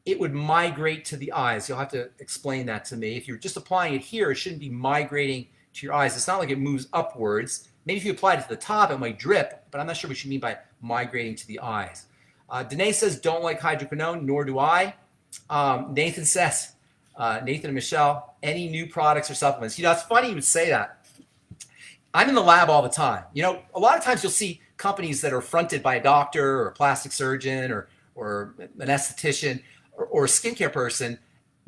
it would migrate to the eyes. You'll have to explain that to me. If you're just applying it here, it shouldn't be migrating to your eyes. It's not like it moves upwards. Maybe if you apply it to the top, it might drip, but I'm not sure what you mean by migrating to the eyes. Danae says, don't like hydroquinone, nor do I. Nathan says, Nathan and Michelle, any new products or supplements? You know, it's funny you would say that. I'm in the lab all the time. You know, a lot of times you'll see companies that are fronted by a doctor or a plastic surgeon or an esthetician or a skincare person,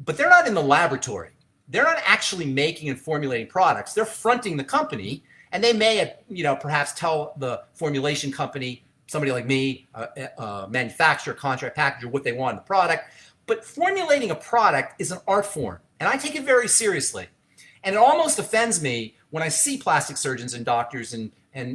but they're not in the laboratory. They're not actually making and formulating products. They're fronting the company, and they may, perhaps tell the formulation company, somebody like me, a manufacturer, contract packager, what they want in the product. But formulating a product is an art form, and I take it very seriously. And it almost offends me when I see plastic surgeons and doctors and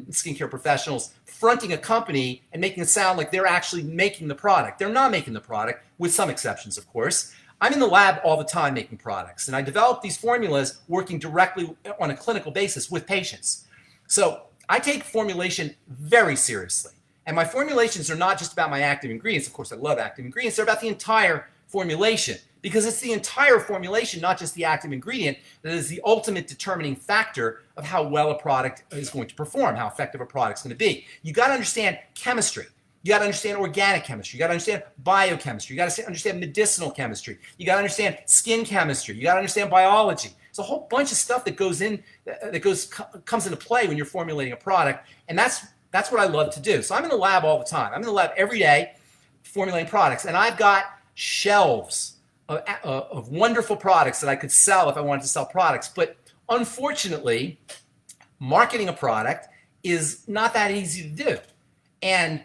skincare professionals fronting a company and making it sound like they're actually making the product. They're not making the product, with some exceptions, of course. I'm in the lab all the time making products, and I develop these formulas working directly on a clinical basis with patients. So I take formulation very seriously. And my formulations are not just about my active ingredients. Of course, I love active ingredients. They're about the entire formulation, because it's the entire formulation, not just the active ingredient, that is the ultimate determining factor of how well a product is going to perform, how effective a product's going to be. You got to understand chemistry. You got to understand organic chemistry. You got to understand biochemistry. You got to understand medicinal chemistry. You got to understand skin chemistry. You got to understand biology. There's a whole bunch of stuff that comes into play when you're formulating a product, and that's what I love to do. So I'm in the lab all the time. I'm in the lab every day formulating products, and I've got shelves of wonderful products that I could sell if I wanted to sell products. But unfortunately, marketing a product is not that easy to do. And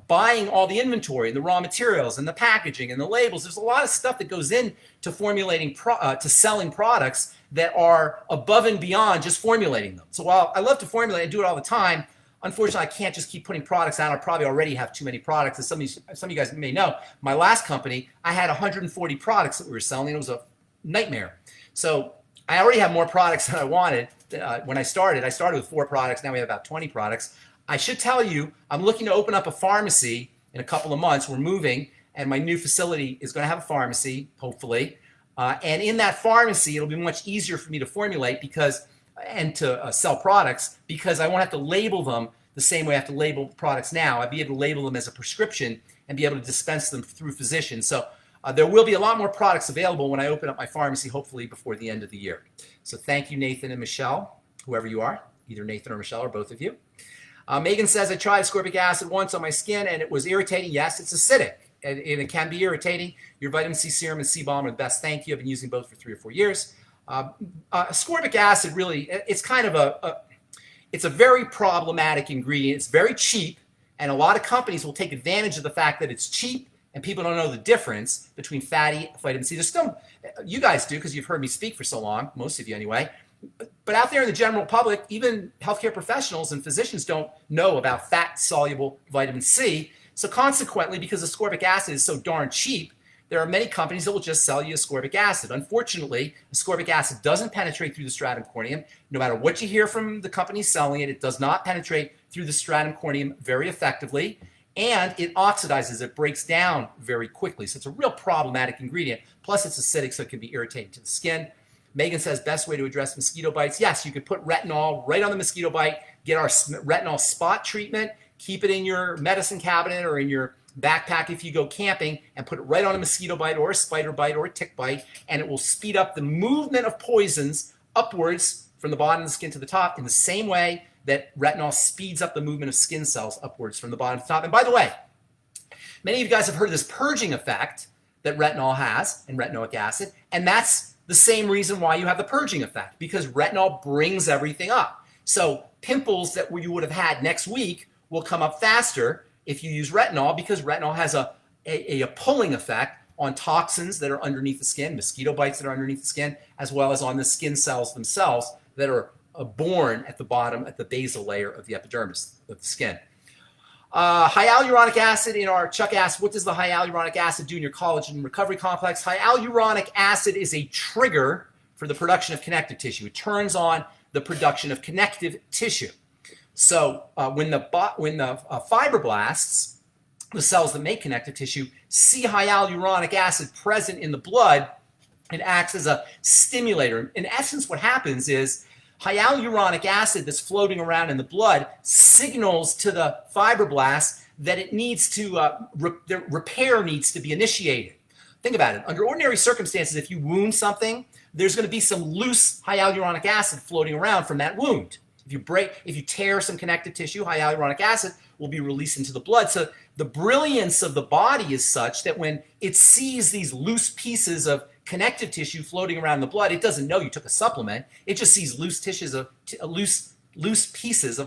buying all the inventory and the raw materials and the packaging and the labels, there's a lot of stuff that goes into formulating, to selling products that are above and beyond just formulating them. So while I love to formulate and do it all the time, unfortunately, I can't just keep putting products out. I probably already have too many products. As some of you guys may know, my last company, I had 140 products that we were selling. It was a nightmare. So I already have more products than I wanted. When I started with 4 products. Now we have about 20 products. I should tell you, I'm looking to open up a pharmacy in a couple of months. We're moving, and my new facility is going to have a pharmacy, hopefully. And in that pharmacy, it'll be much easier for me to formulate and to sell products, because I won't have to label them the same way I have to label products now. I'll be able to label them as a prescription and be able to dispense them through physicians. So there will be a lot more products available when I open up my pharmacy, hopefully before the end of the year. So thank you, Nathan and Michelle, whoever you are, either Nathan or Michelle or both of you. Megan says, I tried ascorbic acid once on my skin and it was irritating. Yes, it's acidic and it can be irritating. Your vitamin C serum and C balm are the best. Thank you. I've been using both for 3 or 4 years. Ascorbic acid really, it's kind of it's a very problematic ingredient. It's very cheap And a lot of companies will take advantage of the fact that it's cheap and people don't know the difference between fatty vitamin C. There's still, you guys do because you've heard me speak for so long, most of you anyway. But out there in the general public, even healthcare professionals and physicians don't know about fat-soluble vitamin C. So consequently, because ascorbic acid is so darn cheap, there are many companies that will just sell you ascorbic acid. Unfortunately, ascorbic acid doesn't penetrate through the stratum corneum. No matter what you hear from the companies selling it, it does not penetrate through the stratum corneum very effectively, and it oxidizes, it breaks down very quickly. So it's a real problematic ingredient. Plus it's acidic, so it can be irritating to the skin. Megan says, best way to address mosquito bites. Yes, you could put retinol right on the mosquito bite, get our retinol spot treatment, keep it in your medicine cabinet or in your backpack if you go camping, and put it right on a mosquito bite or a spider bite or a tick bite, and it will speed up the movement of poisons upwards from the bottom of the skin to the top in the same way that retinol speeds up the movement of skin cells upwards from the bottom to the top. And by the way, many of you guys have heard of this purging effect that retinol has and retinoic acid, and that's the same reason why you have the purging effect, because retinol brings everything up. So pimples that you would have had next week will come up faster if you use retinol, because retinol has a pulling effect on toxins that are underneath the skin, mosquito bites that are underneath the skin, as well as on the skin cells themselves that are born at the bottom, at the basal layer of the epidermis of the skin. Hyaluronic acid in our Chuck asked, what does the hyaluronic acid do in your collagen recovery complex? Hyaluronic acid is a trigger for the production of connective tissue. It turns on the production of connective tissue. So when the fibroblasts, the cells that make connective tissue, see hyaluronic acid present in the blood, it acts as a stimulator. In essence, what happens is hyaluronic acid that's floating around in the blood signals to the fibroblasts that it needs to, the repair needs to be initiated. Think about it. Under ordinary circumstances, if you wound something, there's going to be some loose hyaluronic acid floating around from that wound. If you tear some connective tissue, hyaluronic acid will be released into the blood. So the brilliance of the body is such that when it sees these loose pieces of connective tissue floating around in the blood, it doesn't know you took a supplement. It just sees loose pieces of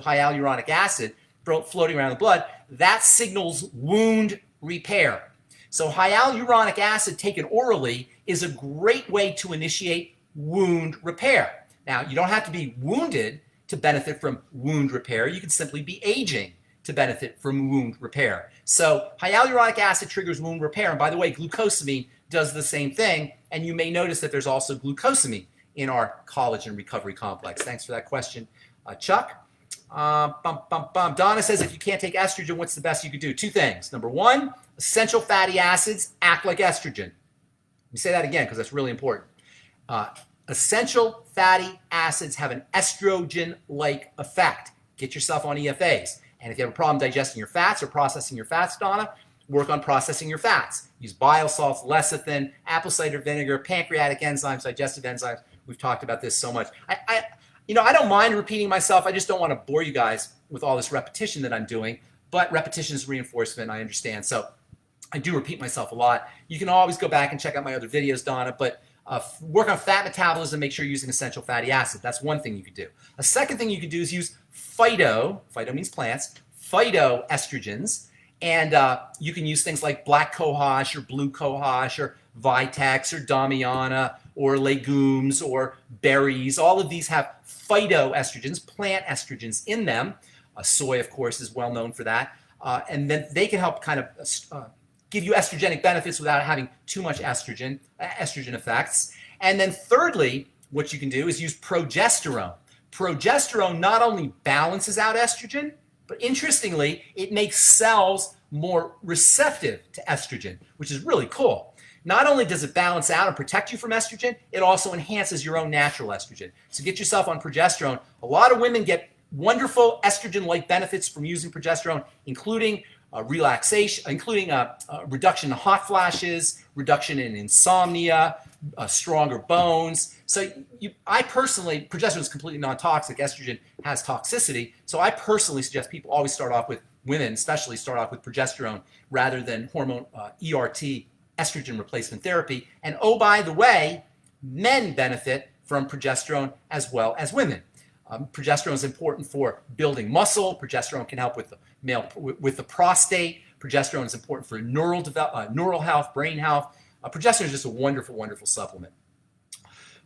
hyaluronic acid floating around the blood. That signals wound repair. So hyaluronic acid taken orally is a great way to initiate wound repair. Now, you don't have to be wounded to benefit from wound repair. You can simply be aging to benefit from wound repair. So hyaluronic acid triggers wound repair. And by the way, glucosamine does the same thing. And you may notice that there's also glucosamine in our collagen recovery complex. Thanks for that question, Chuck. Donna says, if you can't take estrogen, what's the best you could do? Two things. Number one, essential fatty acids act like estrogen. Let me say that again because that's really important. Essential fatty acids have an estrogen-like effect. Get yourself on EFAs. And if you have a problem digesting your fats or processing your fats, Donna, work on processing your fats. Use bile salts, lecithin, apple cider vinegar, pancreatic enzymes, digestive enzymes. We've talked about this so much. I don't mind repeating myself. I just don't want to bore you guys with all this repetition that I'm doing. But repetition is reinforcement, I understand. So I do repeat myself a lot. You can always go back and check out my other videos, Donna, but work on fat metabolism, make sure you're using essential fatty acid. That's one thing you could do. A second thing you could do is use phyto means plants, phytoestrogens, and you can use things like black cohosh or blue cohosh or Vitex or Damiana or legumes or berries. All of these have phytoestrogens, plant estrogens in them. Soy, of course, is well known for that. And then they can help kind of give you estrogenic benefits without having too much estrogen effects. And then thirdly, what you can do is use progesterone. Progesterone not only balances out estrogen, but interestingly, it makes cells more receptive to estrogen, which is really cool. Not only does it balance out and protect you from estrogen, it also enhances your own natural estrogen. So get yourself on progesterone. A lot of women get wonderful estrogen-like benefits from using progesterone, including relaxation, including reduction in hot flashes, reduction in insomnia, stronger bones. So I personally, progesterone is completely non-toxic. Estrogen has toxicity. So I personally suggest people always start off with, women especially, start off with progesterone rather than hormone ERT, estrogen replacement therapy. And oh, by the way, men benefit from progesterone as well as women. Progesterone is important for building muscle. Progesterone can help with the with the prostate. Progesterone is important for neural health, brain health. Progesterone is just a wonderful, wonderful supplement.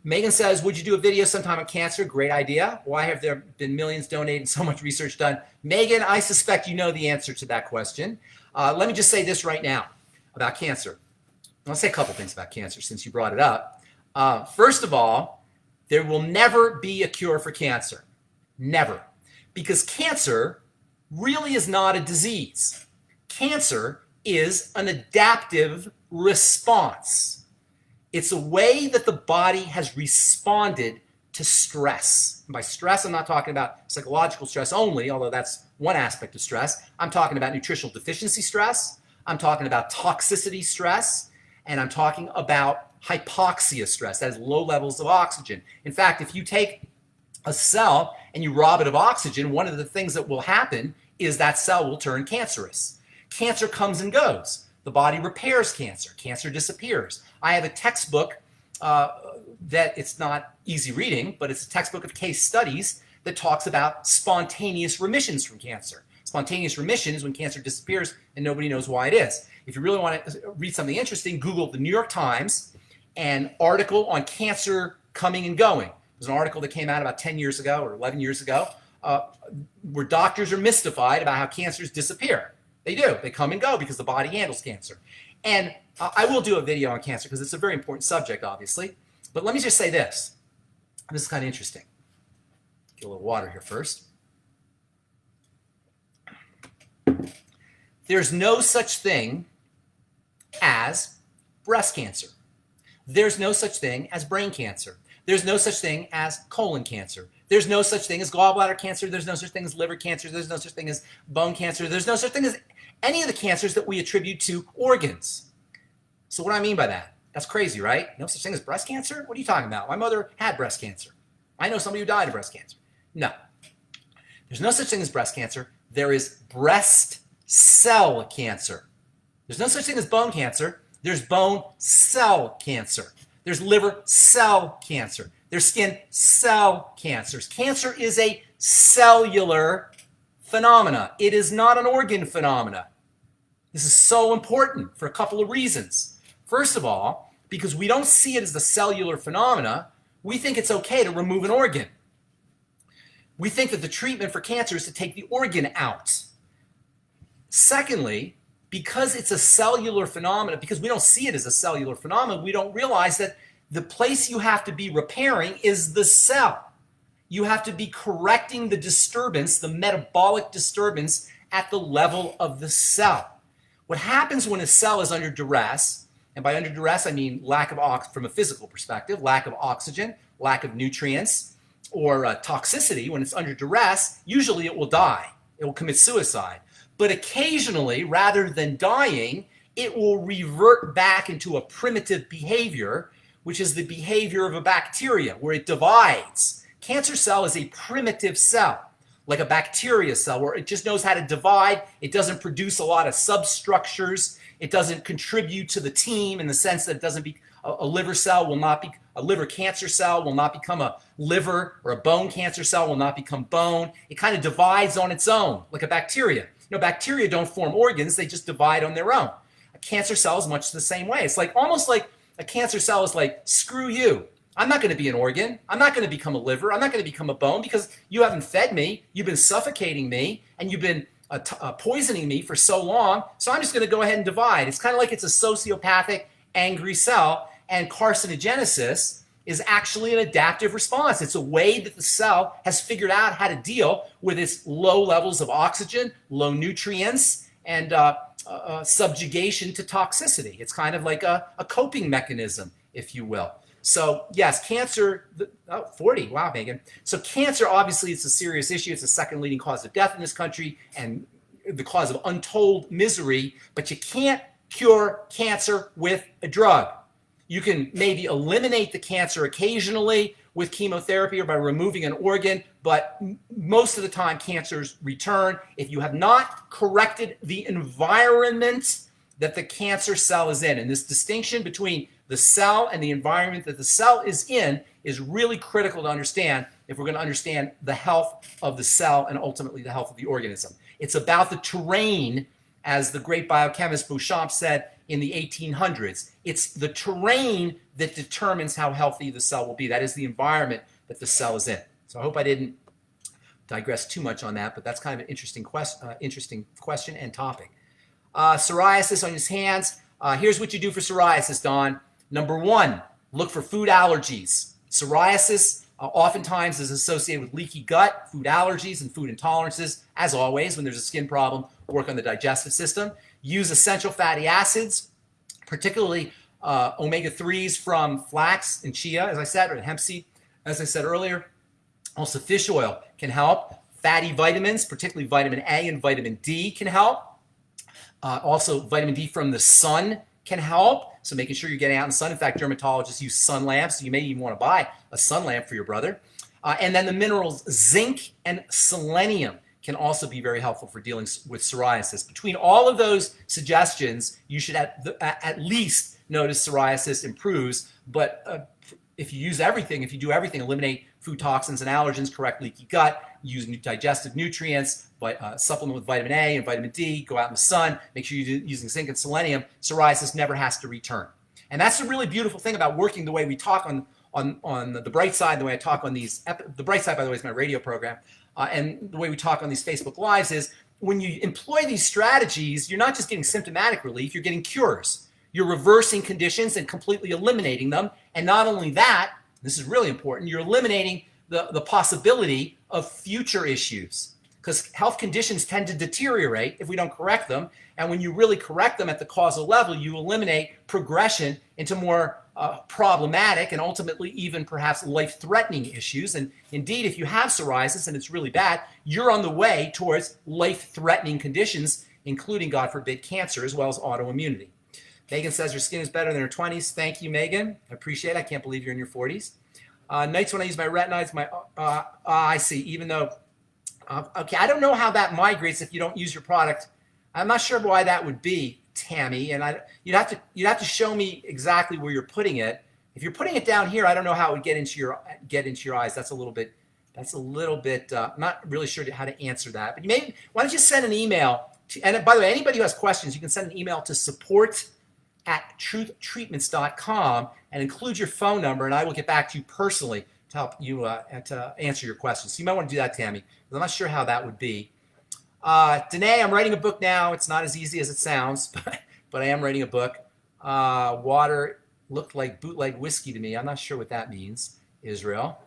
Megan says, would you do a video sometime on cancer? Great idea. Why have there been millions donated and so much research done? Megan, I suspect you know the answer to that question. Let me just say this right now about cancer. I'll say a couple things about cancer since you brought it up. First of all, there will never be a cure for cancer. Never. Because cancer really is not a disease. Cancer is an adaptive response. It's a way that the body has responded to stress. And by stress, I'm not talking about psychological stress only, although that's one aspect of stress. I'm talking about nutritional deficiency stress. I'm talking about toxicity stress. And I'm talking about hypoxia stress. That is low levels of oxygen. In fact, if you take a cell and you rob it of oxygen, one of the things that will happen is that cell will turn cancerous. Cancer comes and goes. The body repairs cancer. Cancer disappears. I have a textbook that it's not easy reading, but it's a textbook of case studies that talks about spontaneous remissions from cancer. Spontaneous remission is when cancer disappears and nobody knows why it is. If you really want to read something interesting, Google the New York Times, an article on cancer coming and going. There's an article that came out about 10 years ago or 11 years ago where doctors are mystified about how cancers disappear. They do. They come and go because the body handles cancer. And I will do a video on cancer because it's a very important subject, obviously. But let me just say this. This is kind of interesting. Get a little water here first. There's no such thing as breast cancer. There's no such thing as brain cancer. There's no such thing as colon cancer. There's no such thing as gallbladder cancer. There's no such thing as liver cancer. There's no such thing as bone cancer. There's no such thing as any of the cancers that we attribute to organs. So what do I mean by that? That's crazy, right? No such thing as breast cancer? What are you talking about? My mother had breast cancer. I know somebody who died of breast cancer. No. There's no such thing as breast cancer. There is breast cell cancer. There's no such thing as bone cancer. There's bone cell cancer. There's liver cell cancer. There's skin cell cancers. Cancer is a cellular phenomena. It is not an organ phenomena. This is so important for a couple of reasons. First of all, because we don't see it as the cellular phenomena, we think it's okay to remove an organ. We think that the treatment for cancer is to take the organ out. Secondly, because it's a cellular phenomenon, because we don't see it as a cellular phenomenon, we don't realize that the place you have to be repairing is the cell. You have to be correcting the disturbance, the metabolic disturbance at the level of the cell. What happens when a cell is under duress, and by under duress I mean lack of from a physical perspective, lack of oxygen, lack of nutrients, or toxicity, when it's under duress, usually it will die. It will commit suicide. But occasionally, rather than dying, it will revert back into a primitive behavior, which is the behavior of a bacteria, where it divides. Cancer cell is a primitive cell, like a bacteria cell, where it just knows how to divide. It doesn't produce a lot of substructures. It doesn't contribute to the team in the sense that it doesn't be a liver cell will not be a liver cancer cell will not become a liver, or a bone cancer cell will not become bone. It kind of divides on its own, like a bacteria. You know, bacteria don't form organs; they just divide on their own. A cancer cell is much the same way. It's like almost like a cancer cell is like, screw you. I'm not going to be an organ. I'm not going to become a liver. I'm not going to become a bone because you haven't fed me. You've been suffocating me, and you've been poisoning me for so long. So I'm just going to go ahead and divide. It's kind of like it's a sociopathic, angry cell, and carcinogenesis is actually an adaptive response. It's a way that the cell has figured out how to deal with its low levels of oxygen, low nutrients, and subjugation to toxicity. It's kind of like a coping mechanism, if you will. So yes, cancer, 40, wow, Megan. So cancer, obviously, it's a serious issue. It's the second leading cause of death in this country and the cause of untold misery, but you can't cure cancer with a drug. You can maybe eliminate the cancer occasionally with chemotherapy or by removing an organ, but most of the time cancers return if you have not corrected the environment that the cancer cell is in. And this distinction between the cell and the environment that the cell is in is really critical to understand if we're going to understand the health of the cell and ultimately the health of the organism. It's about the terrain, as the great biochemist Beauchamp said in the 1800s. It's the terrain that determines how healthy the cell will be. That is the environment that the cell is in. So I hope I didn't digress too much on that, but that's kind of an interesting question and topic. Psoriasis on his hands. Here's what you do for psoriasis, Don. Number one, look for food allergies. Psoriasis oftentimes is associated with leaky gut, food allergies, and food intolerances. As always, when there's a skin problem, work on the digestive system. Use essential fatty acids, particularly omega-3s from flax and chia, as I said, or hemp seed, as I said earlier. Also, fish oil can help. Fatty vitamins, particularly vitamin A and vitamin D, can help. Also, vitamin D from the sun can help. So making sure you're getting out in the sun. In fact, dermatologists use sun lamps. So you may even want to buy a sun lamp for your brother. And then the minerals zinc and selenium can also be very helpful for dealing with psoriasis. Between all of those suggestions, you should at least notice psoriasis improves. But if you use everything, if you do everything, eliminate food toxins and allergens, correct leaky gut, use digestive nutrients, supplement with vitamin A and vitamin D, go out in the sun, make sure you're using zinc and selenium, psoriasis never has to return. And that's the really beautiful thing about working the way we talk on the bright side, the way I talk on these, the bright side, by the way, is my radio program, and the way we talk on these Facebook Lives is when you employ these strategies, you're not just getting symptomatic relief, you're getting cures. You're reversing conditions and completely eliminating them. And not only that, this is really important, you're eliminating the possibility of future issues, because health conditions tend to deteriorate if we don't correct them. And when you really correct them at the causal level, you eliminate progression into more problematic and ultimately even perhaps life-threatening issues. And indeed, if you have psoriasis and it's really bad, you're on the way towards life-threatening conditions, including, God forbid, cancer as well as autoimmunity. Megan says her skin is better than her 20s. Thank you, Megan. I appreciate it. I can't believe you're in your 40s. Nights when I use my retinoids, I see, even though, okay, I don't know how that migrates if you don't use your product. I'm not sure why that would be, Tammy, and you'd have to show me exactly where you're putting it. If you're putting it down here, I don't know how it would get into your eyes. That's a little bit, I'm not really sure how to answer that. But why don't you send an email to, and by the way, anybody who has questions, you can send an email to support@truthtreatments.com and include your phone number, and I will get back to you personally to help you to answer your questions. So you might want to do that, Tammy, because I'm not sure how that would be. Danae, I'm writing a book now. It's not as easy as it sounds, but I am writing a book. Water looked like bootleg whiskey to me. I'm not sure what that means, Israel.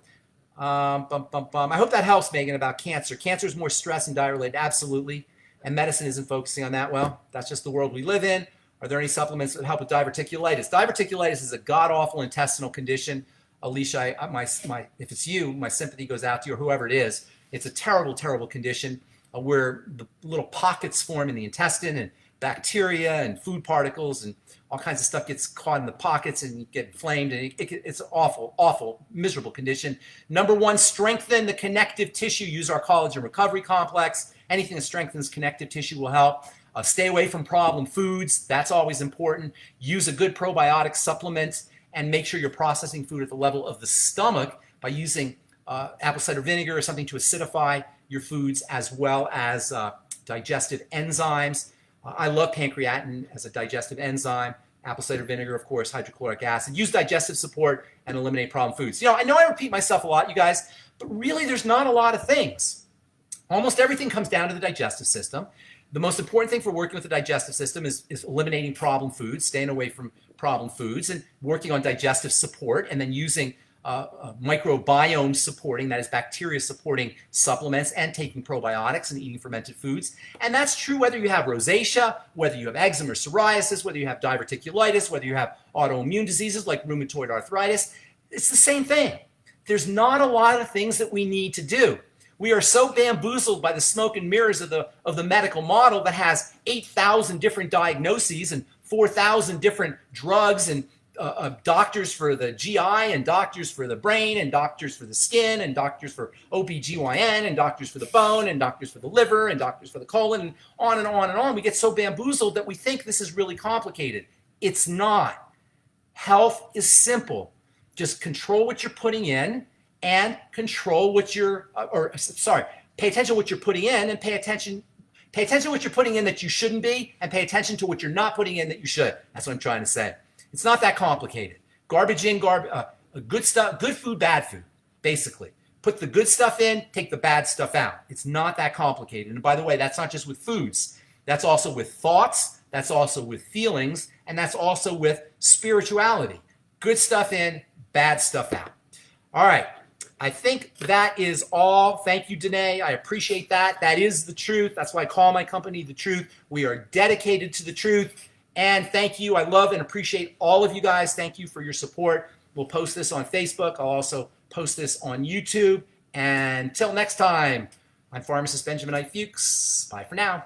I hope that helps, Megan, about cancer. Cancer is more stress and diet-related, absolutely, and medicine isn't focusing on that. Well, that's just the world we live in. Are there any supplements that help with diverticulitis? Diverticulitis is a god-awful intestinal condition. Alicia, if it's you, my sympathy goes out to you, or whoever it is. It's a terrible, terrible condition where the little pockets form in the intestine, and bacteria and food particles and all kinds of stuff gets caught in the pockets and you get inflamed, and it's an awful, awful, miserable condition. Number one, strengthen the connective tissue. Use our collagen recovery complex. Anything that strengthens connective tissue will help. Stay away from problem foods. That's always important. Use a good probiotic supplement and make sure you're processing food at the level of the stomach by using apple cider vinegar or something to acidify your foods, as well as digestive enzymes. I love pancreatin as a digestive enzyme. Apple cider vinegar, of course, hydrochloric acid. Use digestive support and eliminate problem foods. You know, I know I repeat myself a lot, you guys, but really there's not a lot of things. Almost everything comes down to the digestive system. The most important thing for working with the digestive system is eliminating problem foods, staying away from problem foods, and working on digestive support, and then using microbiome supporting, that is bacteria supporting supplements, and taking probiotics and eating fermented foods. And that's true whether you have rosacea, whether you have eczema or psoriasis, whether you have diverticulitis, whether you have autoimmune diseases like rheumatoid arthritis. It's the same thing. There's not a lot of things that we need to do. We are so bamboozled by the smoke and mirrors of the medical model that has 8,000 different diagnoses and 4,000 different drugs, and doctors for the GI, and doctors for the brain, and doctors for the skin, and doctors for OBGYN, and doctors for the bone, and doctors for the liver, and doctors for the colon, and on and on and on. We get so bamboozled that we think this is really complicated. It's not. Health is simple. Just control what you're putting in and control what you're, pay attention to what you're putting in, and pay attention to what you're putting in that you shouldn't be, and pay attention to what you're not putting in that you should. That's what I'm trying to say. It's not that complicated. Garbage in, good stuff, good food, bad food, basically. Put the good stuff in, take the bad stuff out. It's not that complicated. And by the way, that's not just with foods. That's also with thoughts. That's also with feelings. And that's also with spirituality. Good stuff in, bad stuff out. All right. I think that is all. Thank you, Danae. I appreciate that. That is the truth. That's why I call my company The Truth. We are dedicated to the truth. And thank you. I love and appreciate all of you guys. Thank you for your support. We'll post this on Facebook. I'll also post this on YouTube. And until next time, I'm pharmacist Benjamin I. Fuchs. Bye for now.